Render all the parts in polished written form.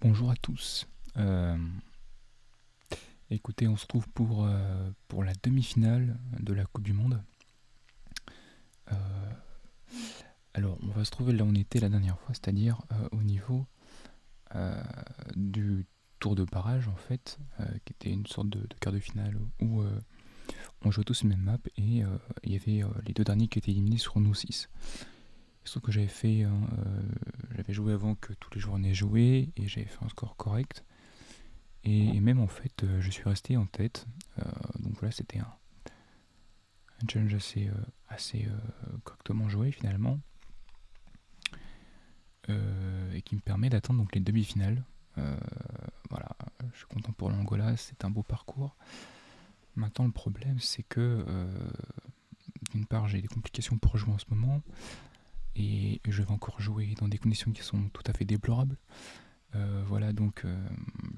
Bonjour à tous. Écoutez, on se trouve pour la demi-finale de la Coupe du Monde. Euh, alors, on va se trouver là où on était la dernière fois, c'est-à-dire au niveau du tour de barrage, en fait, qui était une sorte de quart de finale où on jouait tous une même map et il y avait les deux derniers qui étaient éliminés sur nous 6. Sauf que j'avais joué avant que tous les joueurs n'aient joué et j'avais fait un score correct. Et même en fait, je suis resté en tête. Donc voilà, c'était un challenge assez correctement joué finalement. Et qui me permet d'atteindre donc les demi-finales. Voilà, je suis content pour l'Angola, c'est un beau parcours. Maintenant, le problème, c'est que d'une part, j'ai des complications pour jouer en ce moment. Et je vais encore jouer dans des conditions qui sont tout à fait déplorables. Voilà, donc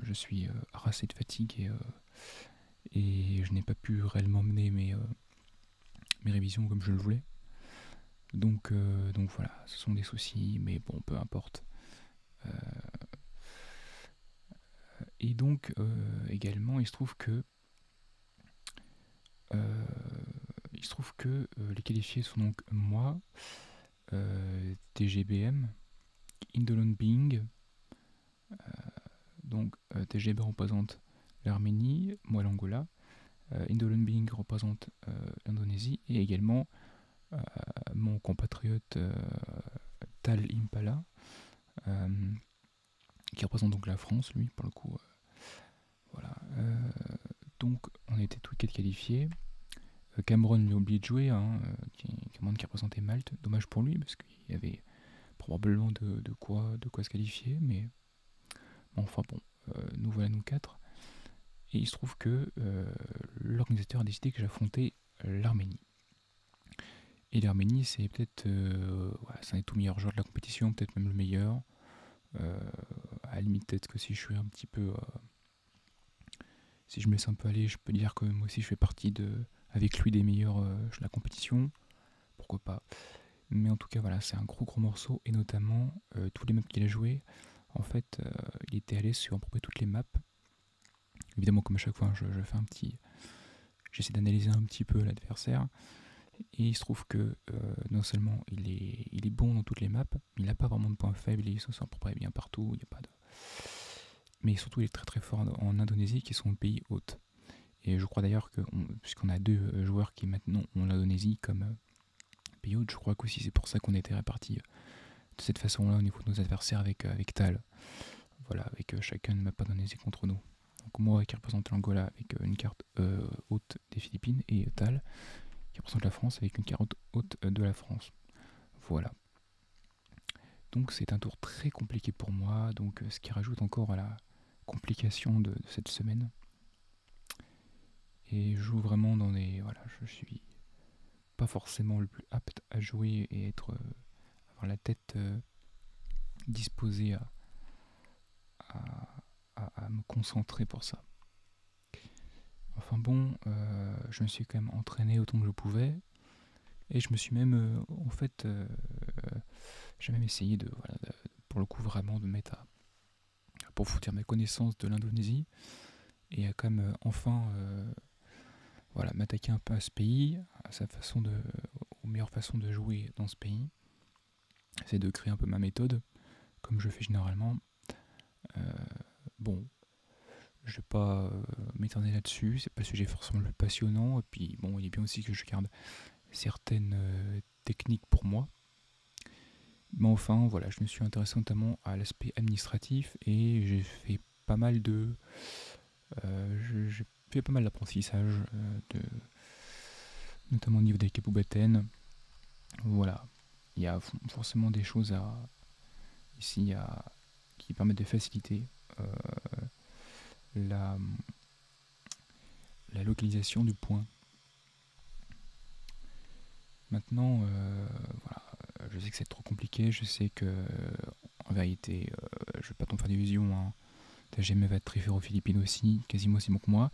je suis harassé de fatigue et je n'ai pas pu réellement mener mes révisions comme je le voulais. Donc voilà, ce sont des soucis, mais bon, peu importe. Et donc également, euh, il se trouve que les qualifiés sont donc moi, TGBM, Indolent Being. Donc TGB représente l'Arménie, moi l'Angola. Indolent Being représente l'Indonésie et également mon compatriote Tal Impala, qui représente donc la France, lui, pour le coup. Voilà. Donc, on était tous quatre qualifiés. Cameron lui a oublié de jouer, hein, Cameron qui représentait Malte. Dommage pour lui, parce qu'il y avait probablement de quoi se qualifier, mais enfin bon, nous voilà nous quatre. Et il se trouve que l'organisateur a décidé que j'affrontais l'Arménie. Et l'Arménie, c'est peut-être voilà, c'est un des tout meilleurs joueurs de la compétition, peut-être même le meilleur. À la limite, peut-être que si je suis un petit peu. Si je me laisse un peu aller, je peux dire que moi aussi je fais partie avec lui des meilleurs de la compétition. Pourquoi pas. Mais en tout cas, voilà, c'est un gros morceau. Et notamment, tous les maps qu'il a joué, en fait, il était allé sur à peu près toutes les maps. Évidemment, comme à chaque fois, je fais un petit. J'essaie d'analyser un petit peu l'adversaire. Et il se trouve que non seulement il est bon dans toutes les maps, mais il n'a pas vraiment de points faibles, il se sent à peu près bien partout, il n'y a pas de. Mais surtout, il est très très fort en Indonésie, qui est son pays hôte. Et je crois d'ailleurs que, puisqu'on a deux joueurs qui maintenant ont l'Indonésie comme pays hôte, je crois qu'aussi c'est pour ça qu'on était répartis de cette façon-là au niveau de nos adversaires avec Tal. Voilà, avec chacun ne m'a pas d'Indonésie contre nous. Donc moi qui représente l'Angola avec une carte haute des Philippines et Tal qui représente la France avec une carte haute de la France. Voilà. Donc c'est un tour très compliqué pour moi, donc ce qui rajoute encore à la complication de cette semaine. Et je joue vraiment dans des. Voilà, je suis pas forcément le plus apte à jouer et avoir la tête disposée à me concentrer pour ça. Enfin bon, je me suis quand même entraîné autant que je pouvais. Et je me suis même, en fait, j'ai même essayé pour le coup, vraiment de mettre pour foutre mes connaissances de l'Indonésie et à quand même enfin, voilà, m'attaquer un peu à ce pays, à sa façon aux meilleures façons de jouer dans ce pays. Essayer de créer un peu ma méthode, comme je fais généralement. Bon, je vais pas m'éterner là-dessus, c'est pas le sujet forcément le plus passionnant. Et puis bon, il est bien aussi que je garde certaines techniques pour moi. Mais enfin, voilà, je me suis intéressé notamment à l'aspect administratif et j'ai fait pas mal j'ai fait pas mal d'apprentissage, notamment au niveau des Kapoubaten. Voilà, il y a forcément des choses ici qui permettent de faciliter la, la localisation du point. Maintenant, voilà, je sais que c'est trop compliqué, je sais que en vérité, je vais pas t'en faire d'illusions, hein. TGM va être très fort aux Philippines aussi, quasiment aussi bon que moi.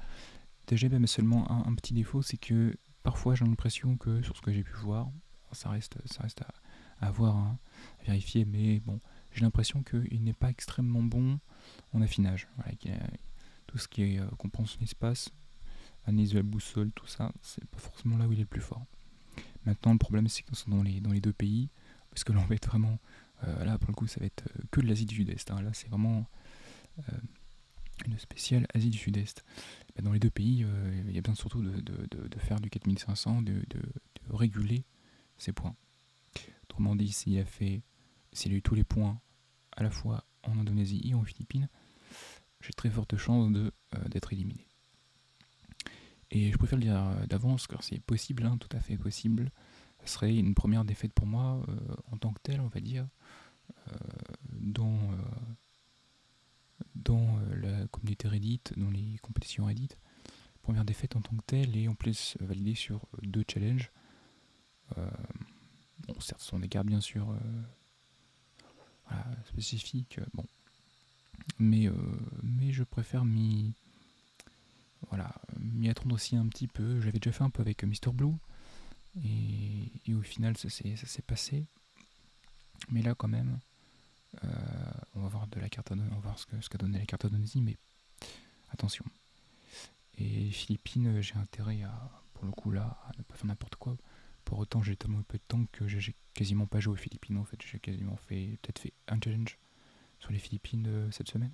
TGM a seulement un petit défaut, c'est que parfois j'ai l'impression que sur ce que j'ai pu voir, ça reste à voir, hein, à vérifier, mais bon, j'ai l'impression qu'il n'est pas extrêmement bon en affinage. Voilà, tout ce qui est comprend son espace, analyse de la boussole, tout ça, c'est pas forcément là où il est le plus fort. Maintenant, le problème, c'est qu'ils sont dans les deux pays, parce que là, on va être vraiment. Là, pour le coup, ça va être que de l'Asie du Sud-Est. Hein. Là, c'est vraiment une spéciale Asie du Sud-Est. Bah, dans les deux pays, il y a besoin surtout de faire du 4500, de réguler ses points. Autrement dit, s'il a eu tous les points à la fois en Indonésie et en Philippines, j'ai très forte chance d'être éliminé. Et je préfère le dire d'avance, car c'est possible, hein, tout à fait possible. Ce serait une première défaite pour moi, en tant que telle, on va dire, dans, la communauté Reddit, dans les compétitions Reddit. Première défaite en tant que telle, et en plus validée sur 2 challenges. Bon, certes, ce sont des cartes bien sûr voilà, spécifiques, bon. Mais je préfère m'y attendre aussi un petit peu. J'avais déjà fait un peu avec Mister Blue, et au final ça s'est passé. Mais là quand même, on va voir on va voir ce qu'a donné la carte d'Indonésie, mais attention. Et Philippines, j'ai intérêt pour le coup là, à ne pas faire n'importe quoi. Pour autant, j'ai tellement peu de temps que j'ai quasiment pas joué aux Philippines en fait. J'ai quasiment peut-être fait un challenge sur les Philippines cette semaine.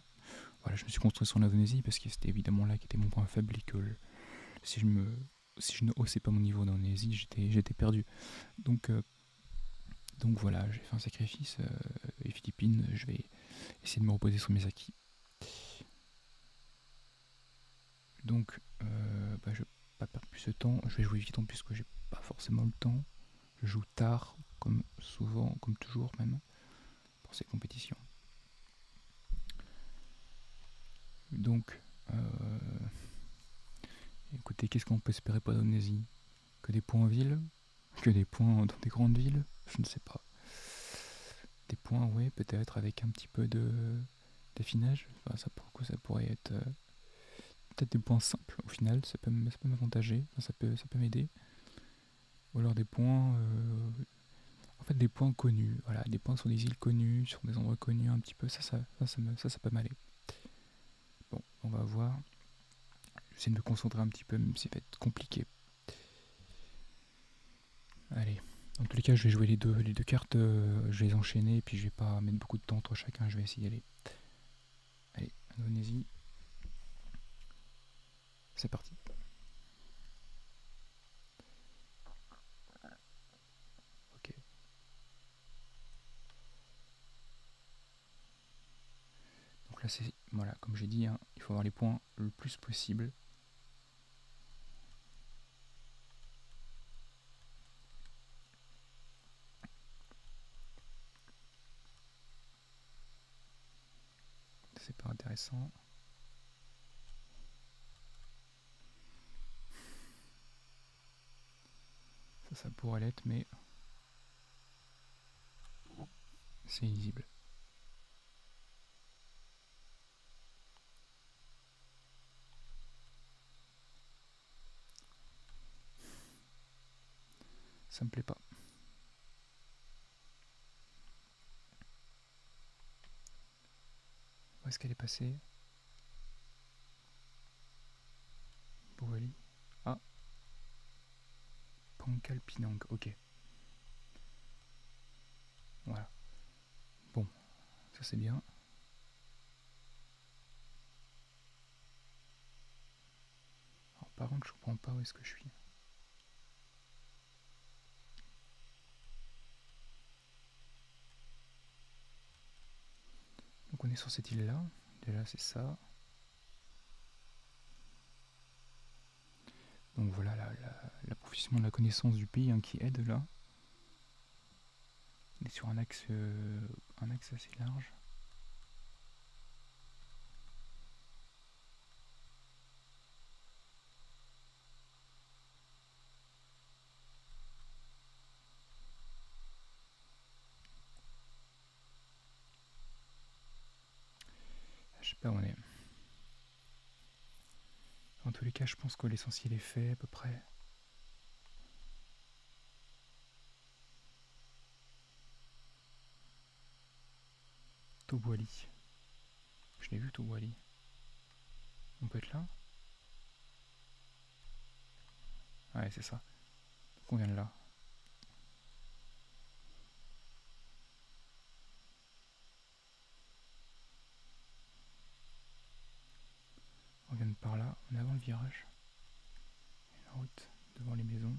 Voilà, je me suis construit sur l'Indonésie parce que c'était évidemment là qui était mon point faible et que si je ne haussais pas mon niveau d'Indonésie, j'étais perdu. Donc voilà, j'ai fait un sacrifice. Les Philippines, je vais essayer de me reposer sur mes acquis. Donc, je vais pas perdre plus de temps. Je vais jouer vite en plus que j'ai pas forcément le temps. Je joue tard, comme souvent, comme toujours même, pour ces compétitions. Donc, écoutez, qu'est-ce qu'on peut espérer pour l'Indonésie? Que des points en ville? Que des points dans des grandes villes? Je ne sais pas. Des points, ouais, peut-être avec un petit peu d'affinage. Enfin, ça, pour le coup, ça pourrait être peut-être des points simples au final. Ça peut m'avantager, enfin, ça peut m'aider. Ou alors des points, en fait, des points connus. Voilà, des points sur des îles connues, sur des endroits connus un petit peu. Ça peut m'aller. Bon, on va voir. J'essaie de me concentrer un petit peu, même si ça va être compliqué. Allez. Dans tous les cas, je vais jouer les deux cartes, je vais les enchaîner, et puis je vais pas mettre beaucoup de temps entre chacun, je vais essayer d'y aller. Allez, Indonésie. C'est parti. Ok. Donc là, c'est. Voilà, comme j'ai dit, hein, il faut avoir les points le plus possible. C'est pas intéressant. Ça pourrait l'être, mais c'est illisible. Ça me plaît pas. Où est-ce qu'elle est passée? Bouali. Ah. Pankal Pinang, ok. Voilà. Bon, ça c'est bien. Alors, par contre, je comprends pas où est-ce que je suis. Donc on est sur cette île-là. Déjà, c'est ça. Donc voilà l'approfondissement de la connaissance du pays, hein, qui aide là. On est sur un axe assez large. Je sais pas où on est. En tous les cas, je pense que l'essentiel est fait à peu près. Tobouali. Je je l'ai vu tout Wally. On peut être là? Ouais, c'est ça. Donc on vient de là. On vient de par là, on est avant le virage. Une route devant les maisons.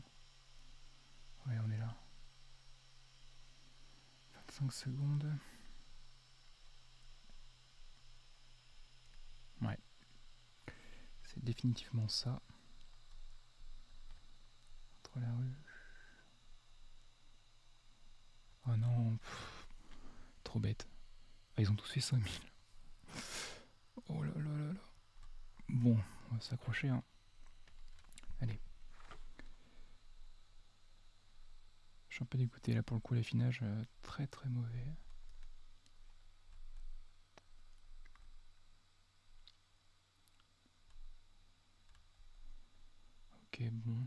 Ouais, on est là. 25 secondes. Ouais. C'est définitivement ça. Entre la rue. Oh non. Trop bête. Ah, ils ont tous fait 5000. Oh là là là là. Bon, on va s'accrocher, hein. Allez. Je suis un peu dégoûté là pour le coup, l'affinage très très mauvais. Ok, bon.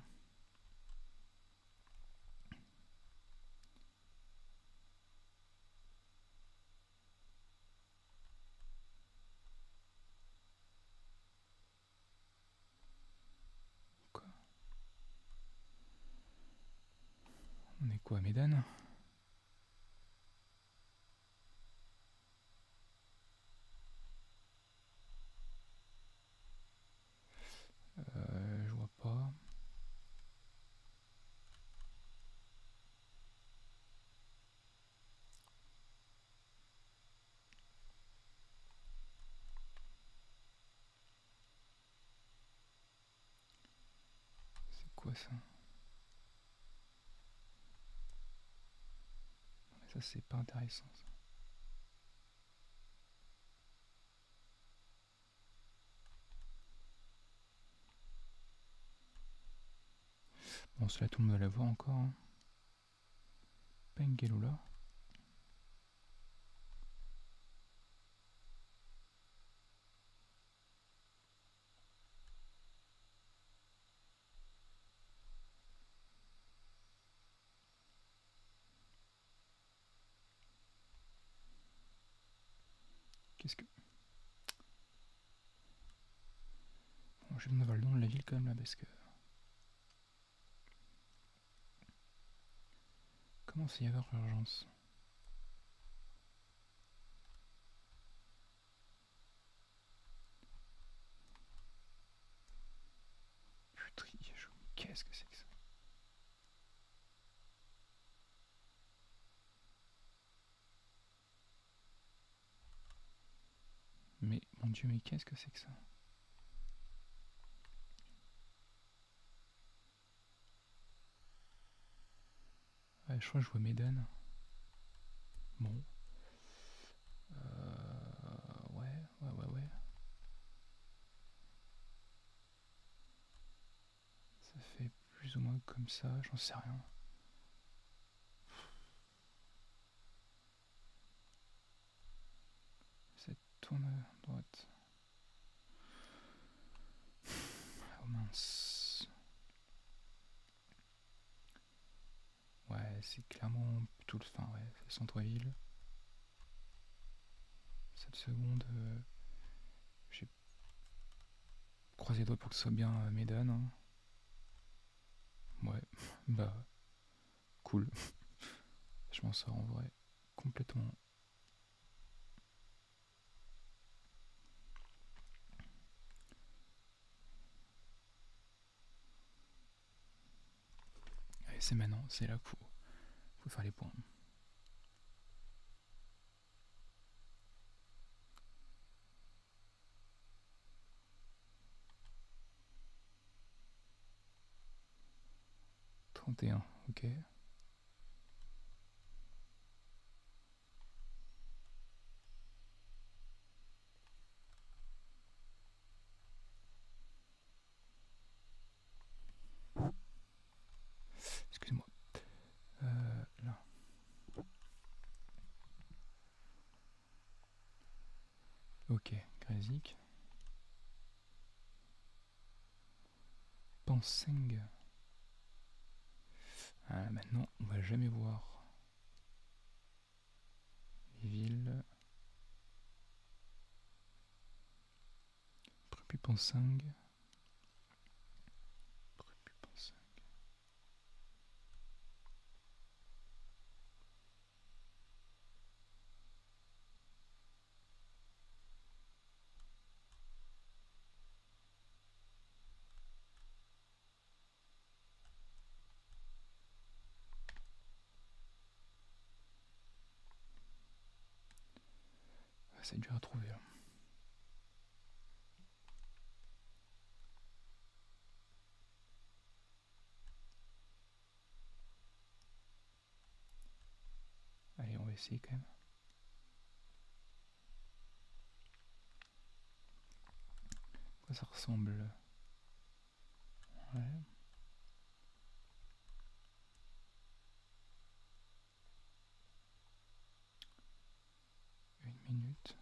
Quoi? On est quoi, Médane? Je vois pas. C'est quoi ça? Ça c'est pas intéressant ça. Bon, cela tout le monde va la voir encore. Hein. Pengelula. Qu'est-ce que... Bon, je vais avoir le nom de la ville quand même là parce que... Comment c'est y avoir l'urgence? Putain, qu'est-ce que c'est que ça? Mais, mon dieu, mais qu'est-ce que c'est que ça? Ouais, je crois que je vois Médane. Bon. Ouais. Ça fait plus ou moins comme ça, j'en sais rien. Ça tourne à droite. Oh mince. Ouais, c'est clairement tout le... Enfin, ouais, c'est centre-ville. 7 secondes. J'ai croisé les doigts pour que ce soit bien Médane. Hein. Ouais, bah, cool. Je m'en sors en vrai. Complètement. Allez, c'est maintenant, c'est là qu'il faut faire les points. « 31, ok. Excuse-moi. Là. Ok, Grésik. Panseng. Ah, maintenant, on va jamais voir les villes. prépensing. Prépensing. Ah, c'est dur à trouver là. Allez, on va essayer quand même. Quoi ça ressemble? Ouais. Une minute.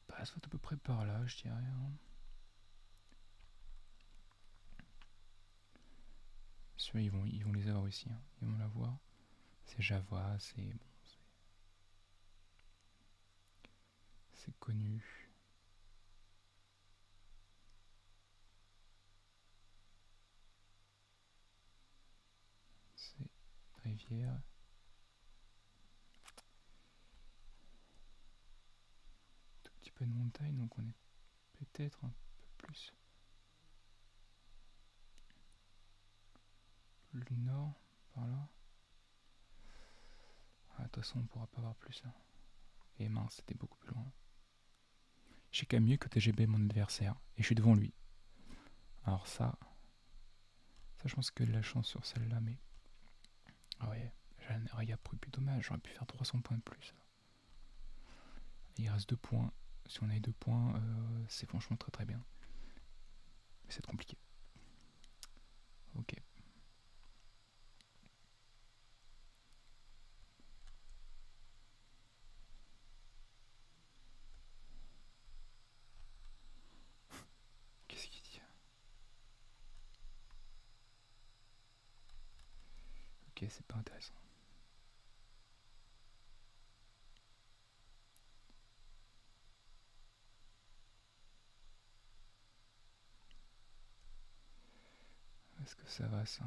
Bah, ça va être à peu près par là, je dirais. Hein. Ceux-là, ils vont les avoir ici. Hein. Ils vont l'avoir. C'est Java, c'est bon, c'est connu. C'est rivière. Tout petit peu de montagne, donc on est peut-être un peu plus le nord, par là. Ah, de toute façon, on pourra pas voir plus. Hein. Et mince, c'était beaucoup plus loin. J'ai quand même mieux que TGB, mon adversaire. Et je suis devant lui. Alors ça je pense que de la chance sur celle-là, mais... Ah ouais, il y a plus dommage, j'aurais pu faire 300 points de plus. Il reste 2 points. Si on a 2 points, c'est franchement très très bien. Mais c'est compliqué. Ok. Qu'est-ce qu'il dit? Ok, c'est pas intéressant. Est-ce que ça va ça?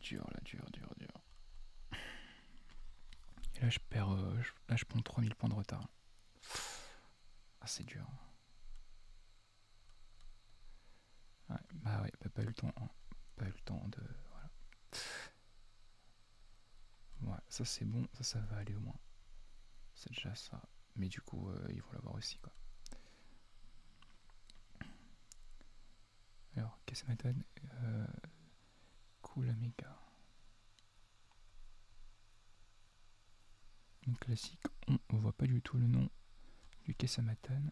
dur, là, dur, dur, dur. Et là, je perds. Là, je prends 3000 points de retard. Ah, c'est dur. Ouais, bah ouais, pas eu le temps. Hein. Pas eu le temps de. Voilà. Ouais, ça c'est bon, ça va aller au moins. C'est déjà ça. Mais du coup, ils vont l'avoir aussi, quoi. Alors, Kesamaton, cool Amiga. Donc classique, on voit pas du tout le nom du Kesamaton.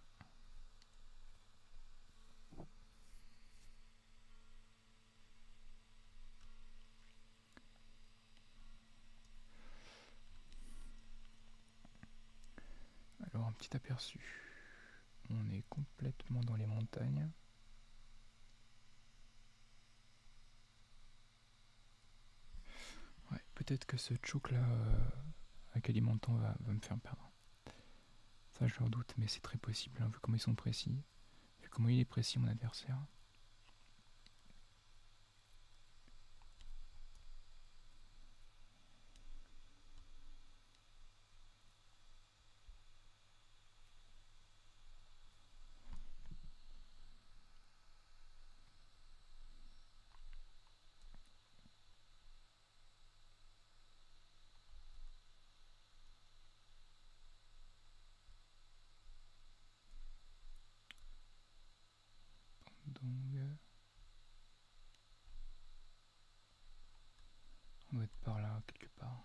Alors un petit aperçu. On est complètement dans les montagnes. Ouais, peut-être que ce chouk là avec alimentant va me faire perdre. Ça je leur doute, mais c'est très possible, hein, vu comment ils sont précis. Vu comment il est précis mon adversaire. Donc on doit être par là quelque part.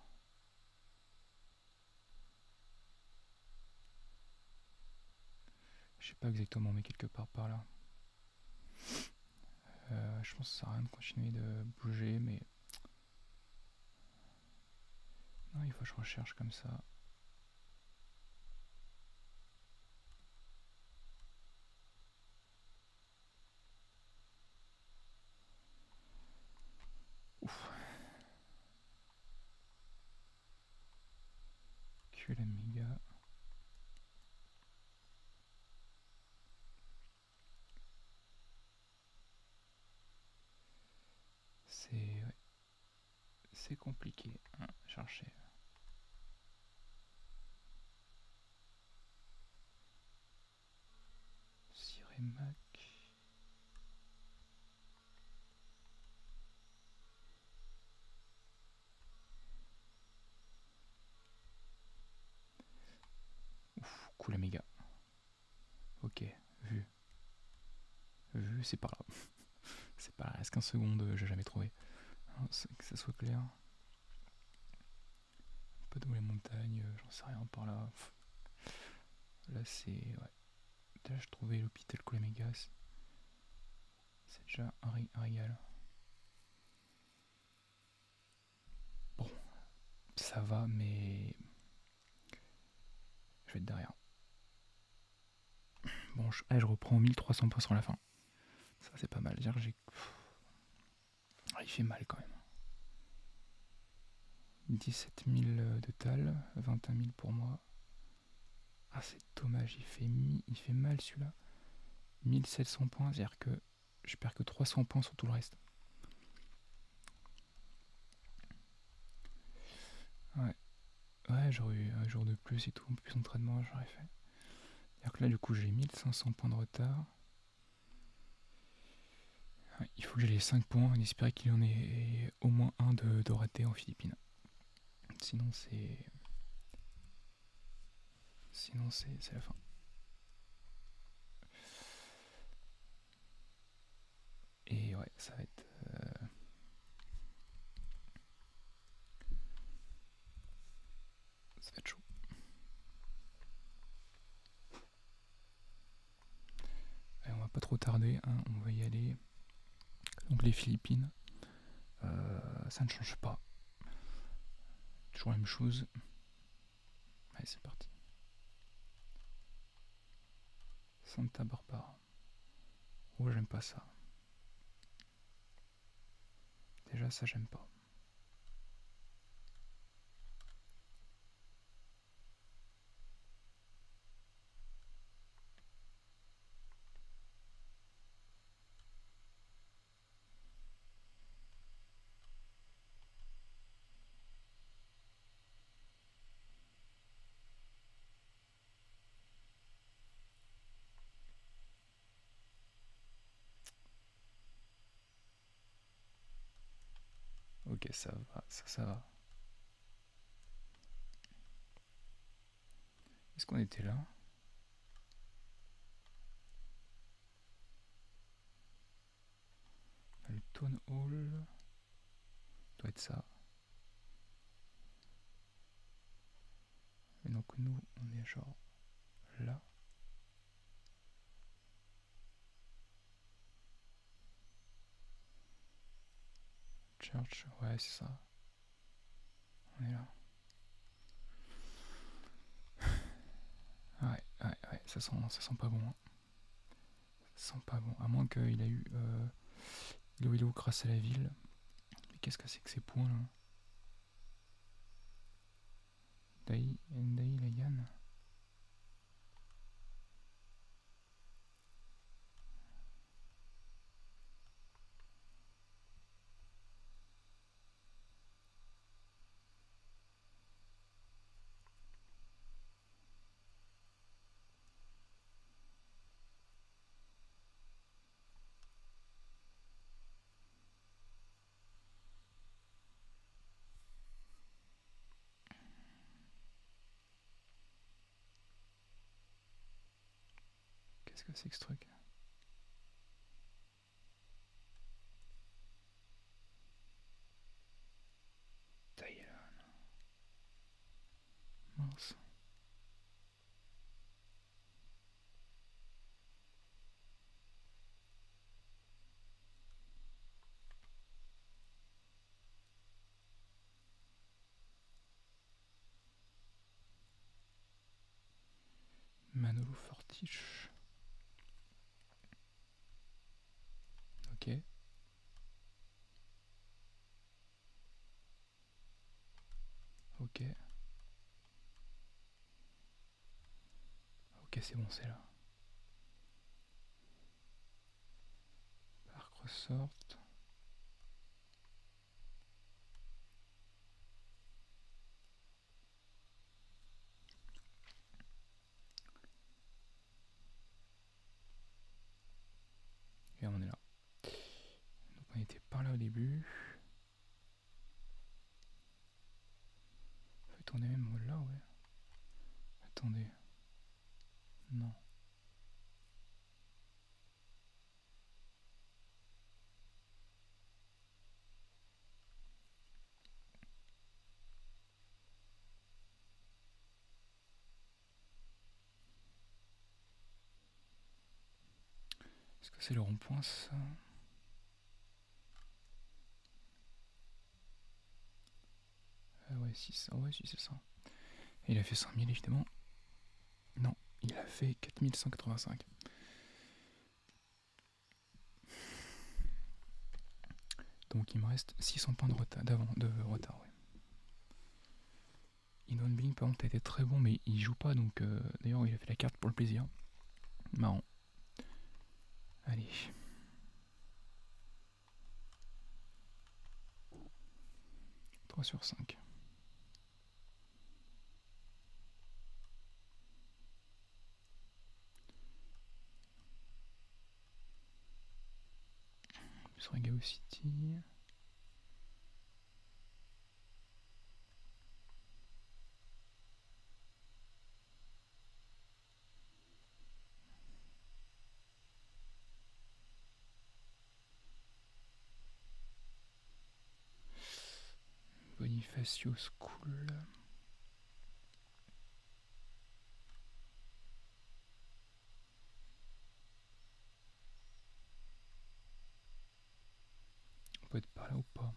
Je sais pas exactement, mais quelque part par là. Je pense que ça sert à rien de continuer de bouger, mais non, il faut que je recherche comme ça. Ouf. Que l'Amiga. C'est compliqué. Hein, chercher. Cyrémac. Ouf, cool Amiga. Ok, vu. Vu, c'est par là. C'est pas là. Est-ce qu'un seconde, j'ai jamais trouvé. Hein, que ça soit clair. Pas dans les montagnes, j'en sais rien par là. Pff. Là, c'est. Ouais. Là, je trouvais l'hôpital Coulamégas. C'est déjà un régal. Bon, ça va, mais. Je vais être derrière. Bon, je reprends 1300 points sur la fin. Ça, c'est pas mal. Dire, il fait mal quand même. 17 000 de Tal, 21 000 pour moi. Ah, c'est dommage, il fait mal celui-là. 1700 points, c'est-à-dire que je perds que 300 points sur tout le reste. Ouais, ouais, j'aurais eu un jour de plus et tout, un peu plus d'entraînement, j'aurais fait. C'est-à-dire que là, du coup, j'ai 1500 points de retard. Ouais, il faut que j'ai les 5 points, on espère qu'il y en ait au moins un de raté en Philippines. Sinon, c'est la fin. Et ouais, ça va être. Ça va être chaud. Allez, on va pas trop tarder, hein, on va y aller. Donc les Philippines, ça ne change pas. Toujours la même chose. Allez, c'est parti. Santa Barbara. Oh, j'aime pas ça. Déjà, ça, j'aime pas. Ok, ça va, ça va. Est-ce qu'on était là? Le Town Hall doit être ça. Et donc nous, on est genre là. Church, ouais, c'est ça. On est là. Ouais, ça sent pas bon. Hein. Ça sent pas bon. À moins qu'il a eu Iloilo grâce à la ville. Mais qu'est-ce que c'est que ces points là? Dai, Ndai, Layan. Qu'est-ce que c'est que ce truc? Thaïlande. Mince. Manolo Fortiche. Ok. Ok. Ok, c'est bon, c'est là. Parc ressort. Et on est là. Donc on était par là au début. En fait, on est même là, ouais. Attendez. Non. Est-ce que c'est le rond-point, ça? Ouais, si, ça. Ouais, si, c'est ça. Et il a fait 5000, évidemment. Non, il a fait 4185. Donc il me reste 600 points de retard, de retard, ouais. Inon Bing, par contre, a été très bon, mais il joue pas, donc d'ailleurs, il a fait la carte pour le plaisir. Marrant. Allez. « 3 sur 5. Plus Regao City. Bonifacio School. On peut être par là ou pas?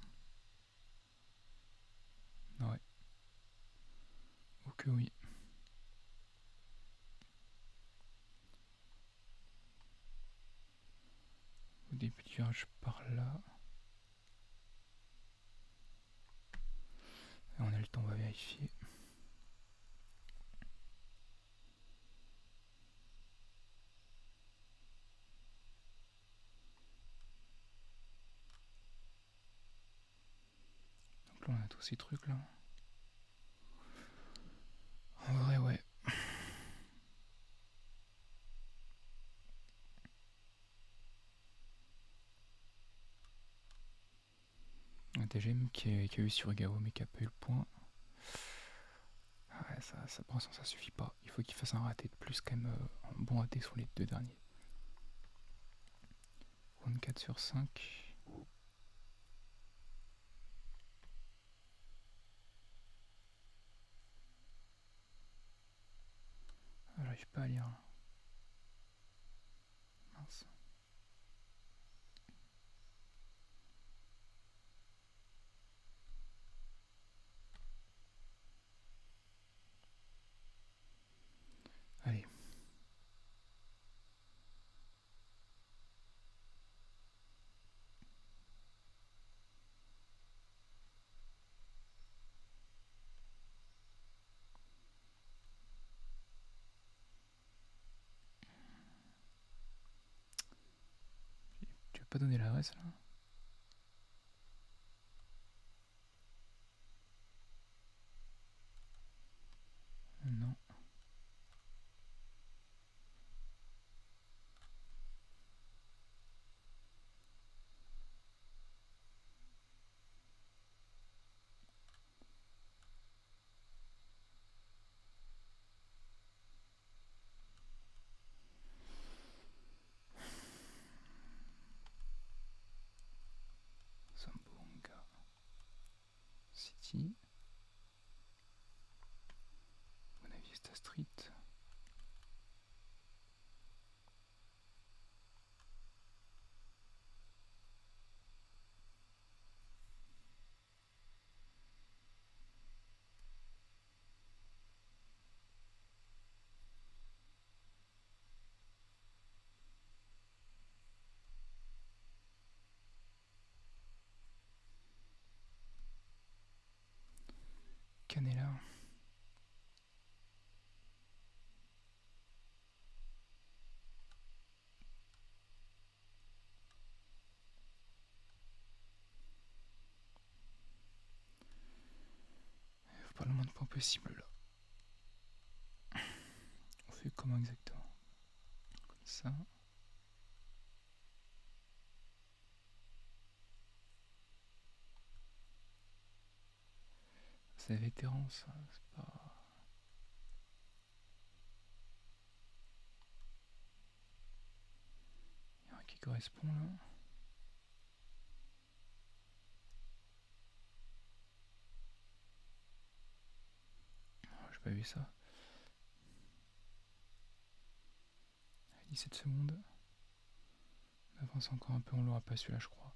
Ouais. Oh que oui. Au début du virage par là. Et on a le temps, on va vérifier. Donc là on a tous ces trucs là. En vrai ouais. Un TGM qui a eu sur Gao mais qui a pas eu le point. Ah ouais, ça pour l'instant ça suffit pas. Il faut qu'il fasse un raté de plus quand même, un bon raté sur les deux derniers. 24 sur 5. Ah, j'arrive pas à lire. Mince. Allez. Tu veux pas donner l'adresse là? Non. Sambonga City. Buenavista Street. Canela. Faut pas le moins de points possible là. On fait comment exactement? Comme ça. C'est vétéran ça, c'est pas. Il y a un qui correspond là. Oh, j'ai pas vu ça. 17 secondes. On avance encore un peu, on l'aura pas celui-là je crois.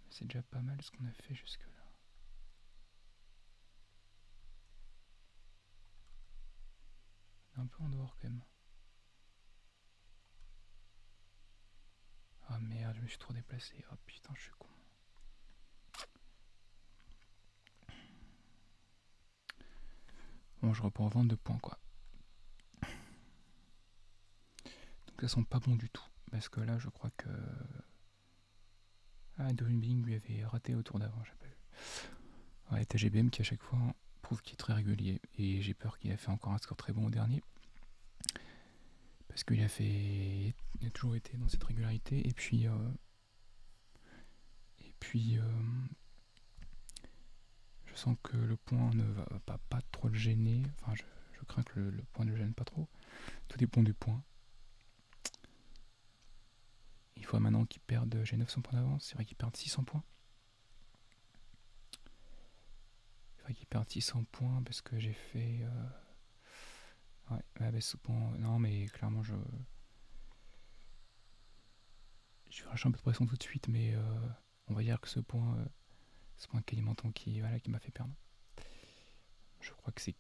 Mais c'est déjà pas mal ce qu'on a fait jusque là. On est un peu en dehors quand même. Ah merde, je me suis trop déplacé. Oh putain, je suis con. Bon, je reprends 22 points quoi. Donc ça sent pas bon du tout. Parce que là, je crois que. Ah, Bing lui avait raté au tour d'avant, j'ai pas vu. Ouais, TGBM qui à chaque fois prouve qu'il est très régulier. Et j'ai peur qu'il a fait encore un score très bon au dernier. Parce qu'il a fait. Il a toujours été dans cette régularité. Et puis. Je sens que le point ne va pas trop le gêner. Enfin, je crains que le point ne le gêne pas trop. Tout dépend du point. Il faut maintenant qu'il perde. J'ai 900 points d'avance. C'est vrai qu'il perd 600 points. Il faudrait qu'il perde 600 points parce que j'ai fait. Ouais, la baisse au point. Non, mais clairement, je vais lâcher un peu de pression tout de suite, mais on va dire que ce point Kalimantan qui m'a fait perdre. Je crois que c'est.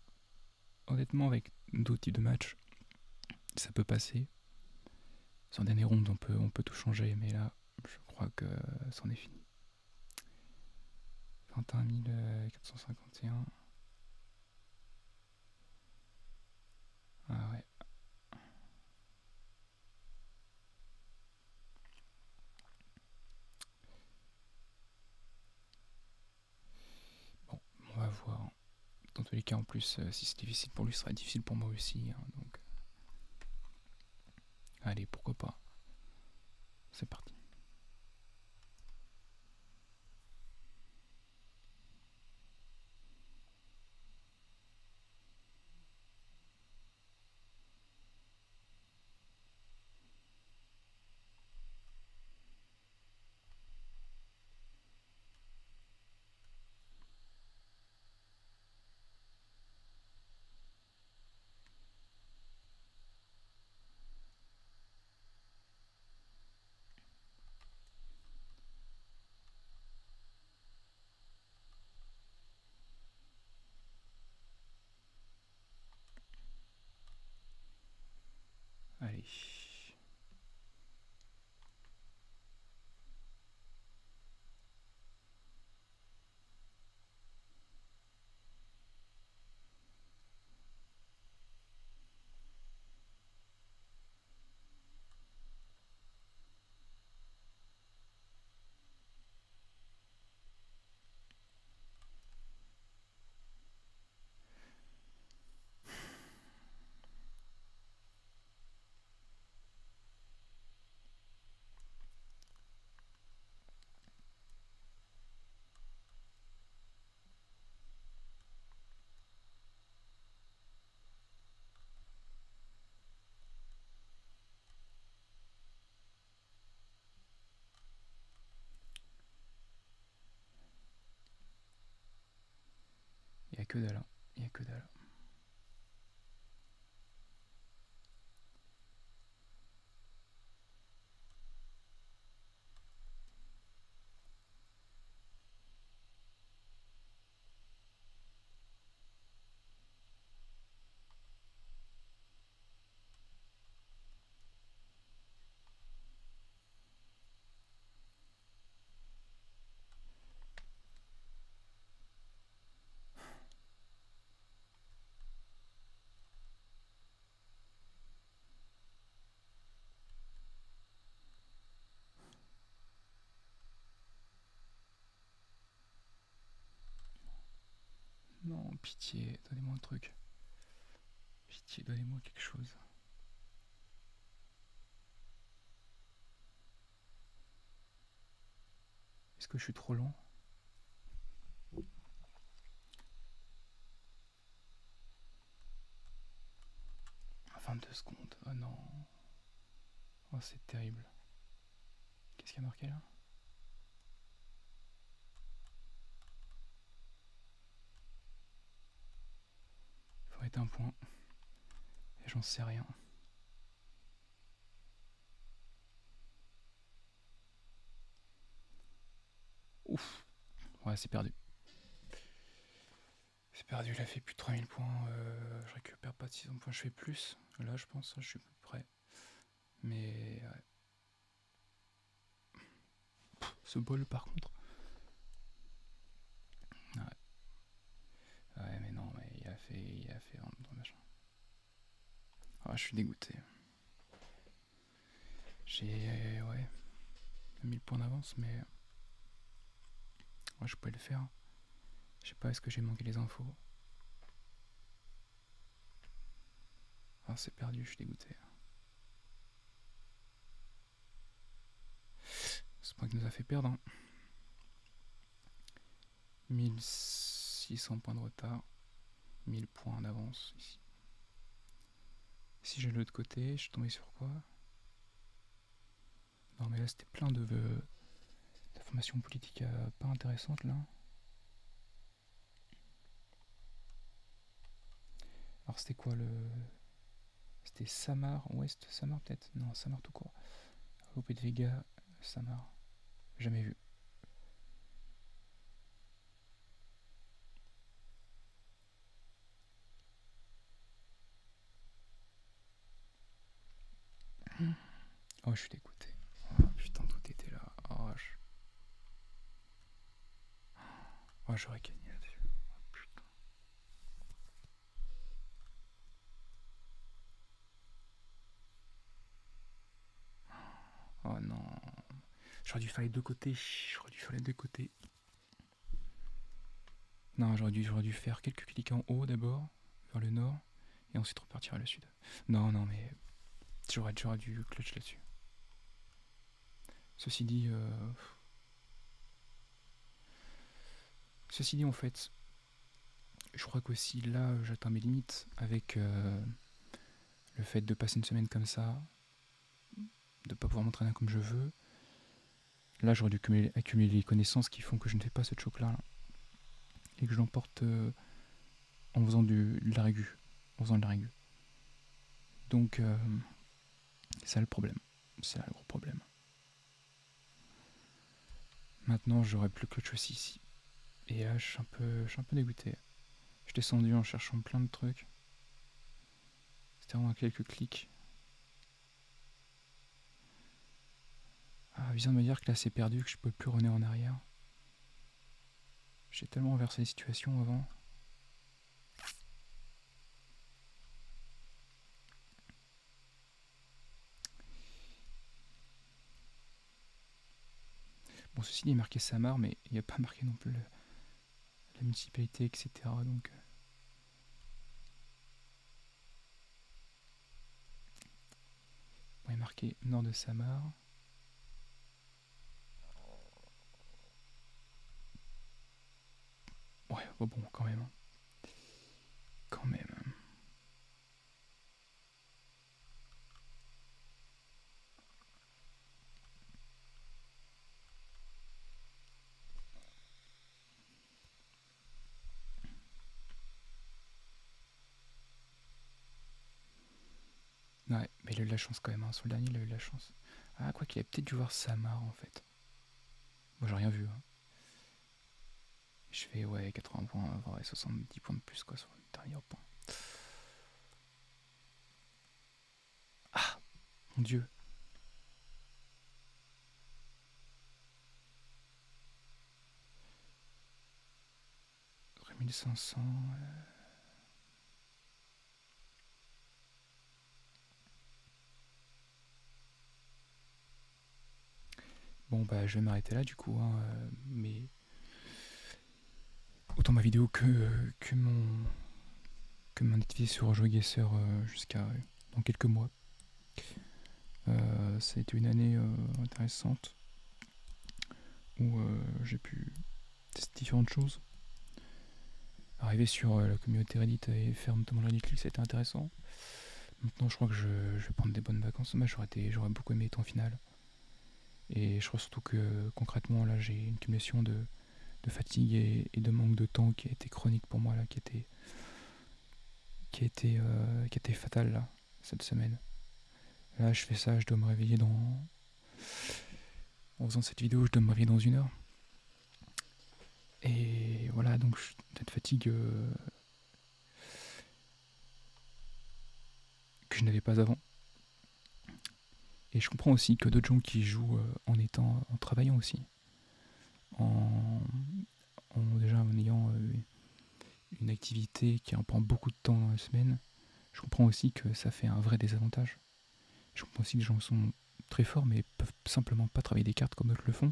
Honnêtement, avec d'autres types de matchs, ça peut passer. Sur dernière ronde, on peut tout changer, mais là, je crois que c'en est fini. 21 451. Ah ouais. Bon, on va voir. Dans tous les cas, en plus, si c'est difficile pour lui, ce sera difficile pour moi aussi. Hein, donc, allez, pourquoi pas. C'est parti. que dalle, hein. Il y a que dalle. Non, pitié, donnez-moi un truc. Pitié, donnez-moi quelque chose. Est-ce que je suis trop lent? 22 secondes, oh non. Oh, c'est terrible. Qu'est-ce qu'il y a marqué là? Il faut mettre un point. Et j'en sais rien. Ouf. Ouais, c'est perdu. C'est perdu, il a fait plus de 3000 points. Je récupère pas de 600 points, je fais plus. Là, je pense, je suis prêt. Mais ouais. Ce bol, par contre. Ouais. Ouais, mais non, mais il a fait vraiment machin. Ah, je suis dégoûté. J'ai, ouais, 1000 points d'avance, mais ouais, je pouvais le faire. Je sais pas, est-ce que j'ai manqué les infos? Ah, c'est perdu, je suis dégoûté. Ce point qui nous a fait perdre, hein. 1600 points de retard. 1000 points d'avance ici. Si j'ai l'autre côté, je suis tombé sur quoi? Non, mais là, c'était plein d'informations politiques pas intéressantes, là. Alors, c'était quoi le... C'était Samar, Ouest Samar peut-être? Non, Samar tout court. Lope de Vega, Samar. Jamais vu. Oh, je suis dégoûté. Oh, putain, tout était là. Oh, oh j'aurais gagné là-dessus. Oh, putain. Oh non. J'aurais dû faire les deux côtés. J'aurais dû faire les deux côtés. Non, j'aurais dû faire quelques clics en haut d'abord, vers le nord, et ensuite repartir vers le sud. Non, non, mais j'aurais dû clutch là-dessus. Ceci dit, en fait, je crois qu'aussi là, j'atteins mes limites avec le fait de passer une semaine comme ça, de pas pouvoir m'entraîner comme je veux. Là, j'aurais dû accumuler les connaissances qui font que je ne fais pas ce choc-là, et que je l'emporte en faisant de la régu. En faisant de la régu. Donc, c'est ça le problème. C'est là le gros problème. Maintenant, j'aurais plus le clutch aussi ici. Et là, je suis un peu dégoûté. Je suis descendu en cherchant plein de trucs. C'était vraiment quelques clics. Ah, vient de me dire que là c'est perdu, que je peux plus revenir en arrière. J'ai tellement renversé les situations avant. Bon, ceci dit, il est marqué Samar, mais il n'y a pas marqué non plus la municipalité, etc. Donc, bon, il est marqué nord de Samar. Ouais, oh bon, quand même. Quand même. Mais il a eu de la chance quand même, hein. Sur le dernier, il a eu de la chance. Ah, quoi qu'il a peut-être dû voir Samar en fait. Moi, j'ai rien vu, hein. Je fais, ouais, 80 points, ouais, 70 points de plus, quoi, sur le dernier point. Ah, mon dieu. 3500. Bon, bah, je vais m'arrêter là, du coup, hein, mais autant ma vidéo que mon activité sur GeoGuessr jusqu'à dans quelques mois. Ça a été une année intéressante où j'ai pu tester différentes choses. Arriver sur la communauté Reddit et faire notamment le Reddit Click, c'était intéressant. Maintenant, je crois que je vais prendre des bonnes vacances. Moi, j'aurais beaucoup aimé être en finale. Et je crois surtout que concrètement, là, j'ai une cumulation de fatigue et de manque de temps qui a été chronique pour moi, là, qui a été fatale, là, cette semaine. Là, je fais ça, je dois me réveiller en faisant cette vidéo, je dois me réveiller dans 1 heure. Et voilà, donc cette fatigue que je n'avais pas avant. Et je comprends aussi que d'autres gens qui jouent en travaillant aussi, déjà en ayant une activité qui en prend beaucoup de temps dans la semaine, je comprends aussi que ça fait un vrai désavantage. Je comprends aussi que les gens sont très forts mais peuvent simplement pas travailler des cartes comme d'autres le font,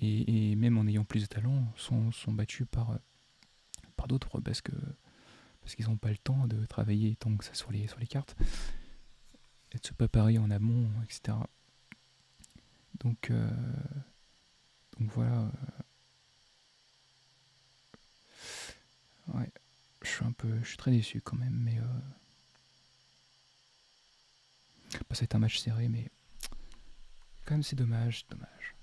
et même en ayant plus de talent, sont battus par d'autres parce qu'ils n'ont pas le temps de travailler tant que ça sur les cartes, et de se préparer en amont, etc. Donc, voilà, ouais, je suis très déçu quand même, mais bah, ça va être un match serré, mais quand même c'est dommage, dommage.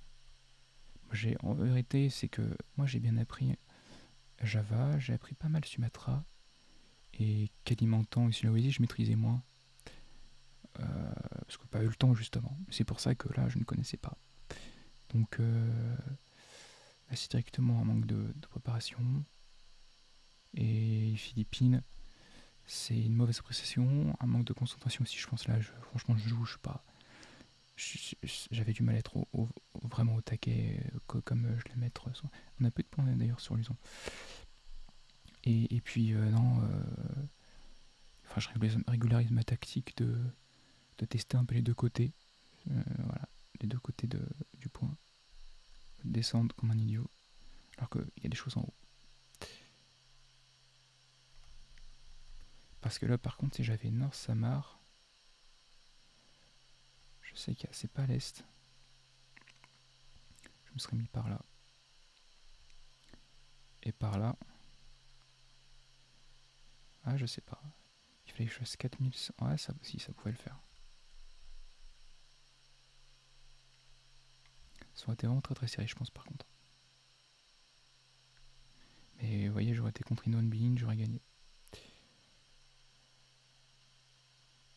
En vérité, c'est que moi j'ai bien appris Java, j'ai appris pas mal Sumatra, et Kalimantan et Sulawesi je maîtrisais moins, parce que pas eu le temps justement. C'est pour ça que là je ne connaissais pas. Donc là c'est directement un manque de préparation. Et les Philippines, c'est une mauvaise appréciation, un manque de concentration aussi, je pense. Là, franchement, je joue, je sais pas. J'avais du mal à être vraiment au taquet, comme je l'ai mettre. On a peu de points d'ailleurs sur l'usant. Et puis, non. Enfin, je régularise ma tactique de tester un peu les deux côtés. Voilà, les deux côtés du point. Descendre comme un idiot. Alors qu'il y a des choses en haut. Parce que là, par contre, si j'avais North Samar, je sais que c'est pas à l'est. Je me serais mis par là. Et par là. Ah, je sais pas. Il fallait que je fasse 4100. Ouais, ça aussi, ça pouvait le faire. Ça aurait été vraiment très très serré, je pense, par contre. Mais vous voyez, j'aurais été contre Indon Being, j'aurais gagné.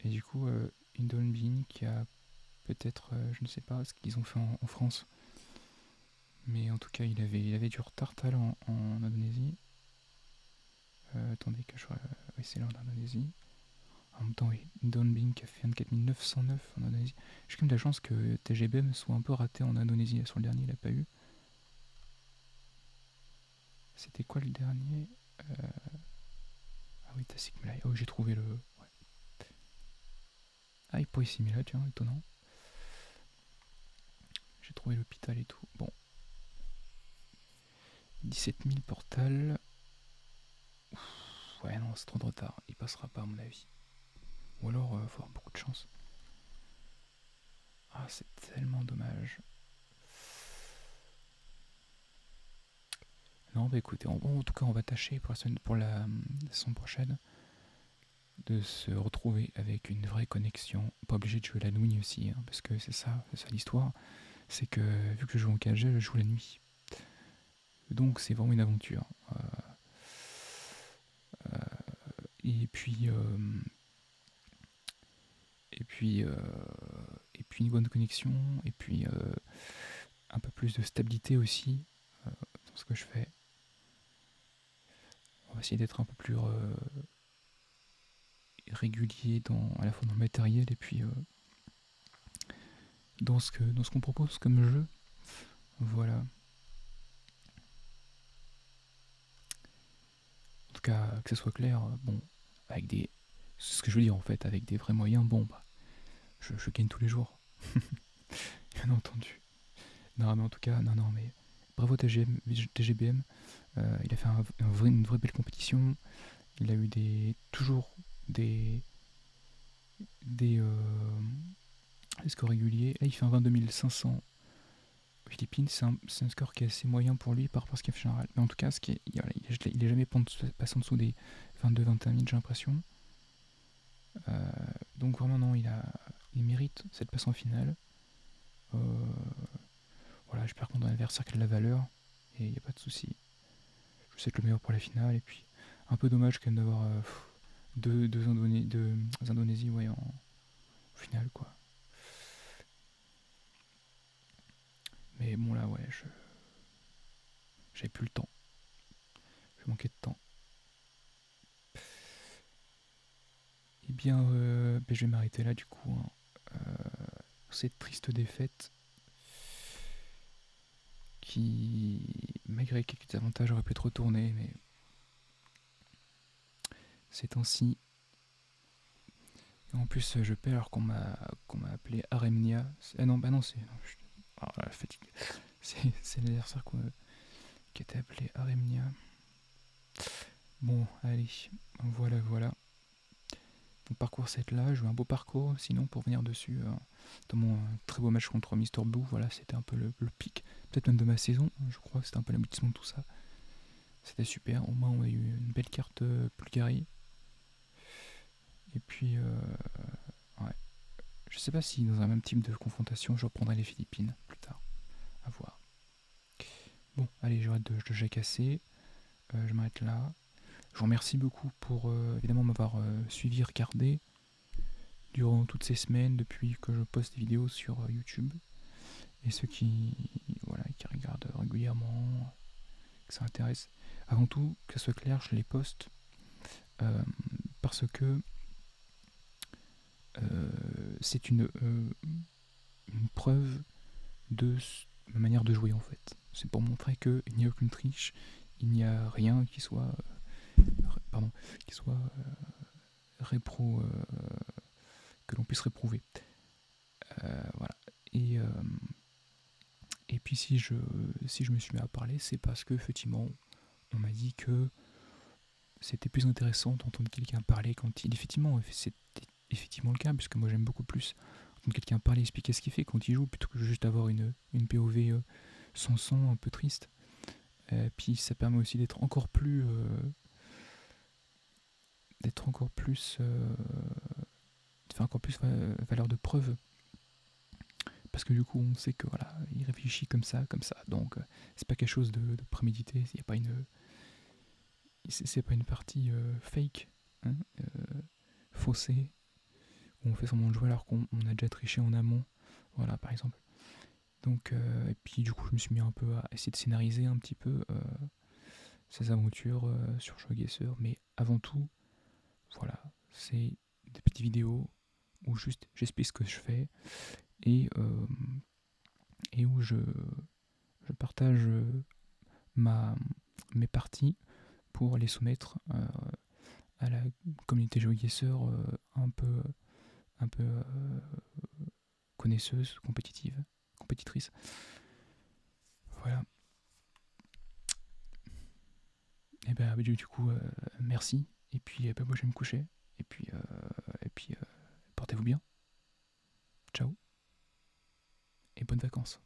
Et du coup, Indon Being qui a peut-être, je ne sais pas ce qu'ils ont fait en France. Mais en tout cas, il avait du retard talent en Indonésie. Attendez que je... Oui, c'est là en Indonésie. En même temps, oui, Indon Being qui a fait 24 909 en Indonésie. J'ai quand même de la chance que TGBM soit un peu raté en Indonésie. Sur le dernier, il n'a pas eu. C'était quoi le dernier Ah oui, Tasikmalaya. Oh, j'ai trouvé le... Ouais. Ah, il pourrait s'y là, tiens, étonnant. J'ai trouvé l'hôpital et tout. Bon. 17 000 portals. Ouais, non, c'est trop de retard. Il passera pas, à mon avis. Ou alors, faut avoir beaucoup de chance. Ah, c'est tellement dommage. Non, bah écoutez, en tout cas, on va tâcher pour la saison prochaine de se retrouver avec une vraie connexion. Pas obligé de jouer la nuit aussi, hein, parce que c'est ça l'histoire. C'est que vu que je joue en 4G, je joue la nuit. Donc c'est vraiment une aventure. Et puis et puis une bonne connexion, et puis un peu plus de stabilité aussi dans ce que je fais. On va essayer d'être un peu plus régulier à la fois dans le matériel et puis dans ce qu'on propose comme jeu. Voilà. En tout cas, que ce soit clair, bon, avec des. C'est ce que je veux dire en fait, avec des vrais moyens, bon, bah, je gagne tous les jours. Bien entendu. Non, mais en tout cas, non, mais bravo TGBM. Il a fait une vraie belle compétition. Il a eu toujours des, des scores réguliers. Là, il fait un 22 500 aux Philippines. C'est un score qui est assez moyen pour lui par rapport à ce qu'il a fait général. Mais en tout cas, il est jamais passé en dessous des 22-21 000, j'ai l'impression. Donc vraiment, non, il mérite cette place en finale. Voilà, j'espère qu'on a un adversaire qui a de la valeur. Et il n'y a pas de souci. Je souhaite le meilleur pour la finale. Et puis, un peu dommage quand même d'avoir deux Indonésies ouais, en finale, quoi. Mais bon, là, ouais, j'avais plus le temps. Je manquais de temps. Eh bien, je vais m'arrêter là, du coup. Hein. Cette triste défaite qui, malgré quelques avantages, aurait pu être retournée, mais c'est ainsi. Et en plus, je perds alors qu'on m'a appelé Aremnia. Ah non, bah non, c'est. Oh, la fatigue. C'est l'adversaire qui était appelé Aremnia. Bon, allez, voilà. Mon parcours s'arrête là, j'ai eu un beau parcours, sinon pour venir dessus, dans mon très beau match contre Mister Blue, voilà, c'était un peu le pic, peut-être même de ma saison, je crois que c'était un peu l'aboutissement de tout ça. C'était super, au moins on a eu une belle carte Bulgarie. Et puis, ouais, je sais pas si dans un même type de confrontation je reprendrai les Philippines plus tard, à voir. Bon, allez, j'arrête de jacasser, je m'arrête là. Je vous remercie beaucoup pour évidemment m'avoir suivi, regardé durant toutes ces semaines depuis que je poste des vidéos sur YouTube. Et ceux voilà, qui regardent régulièrement, que ça intéresse. Avant tout, que ce soit clair, je les poste parce que c'est une preuve de ma manière de jouer en fait. C'est pour montrer qu'il n'y a aucune triche, il n'y a rien qui soit que l'on puisse réprouver. Voilà. Et puis si je me suis mis à parler, c'est parce que effectivement, on m'a dit que c'était plus intéressant d'entendre quelqu'un parler quand il effectivement, c'était effectivement le cas, puisque moi j'aime beaucoup plus entendre quelqu'un parler, expliquer ce qu'il fait quand il joue, plutôt que juste avoir une POV sans son, un peu triste. Puis ça permet aussi d'être encore plus de faire encore plus valeur de preuve, parce que du coup on sait que voilà, il réfléchit comme ça, donc c'est pas quelque chose de prémédité, il n'y a pas c'est pas une partie fake, hein, faussée, où on fait semblant de jouer alors qu'on a déjà triché en amont, voilà par exemple. Donc et puis du coup je me suis mis un peu à essayer de scénariser un petit peu ces aventures sur GeoGuessr, mais avant tout, voilà, c'est des petites vidéos où juste j'explique ce que je fais et où je partage mes parties pour les soumettre à la communauté GeoGuessr un peu connaisseuse, compétitrice. Voilà. Et ben du coup, merci. Et puis moi je vais me coucher. Et puis portez-vous bien. Ciao. Et bonnes vacances.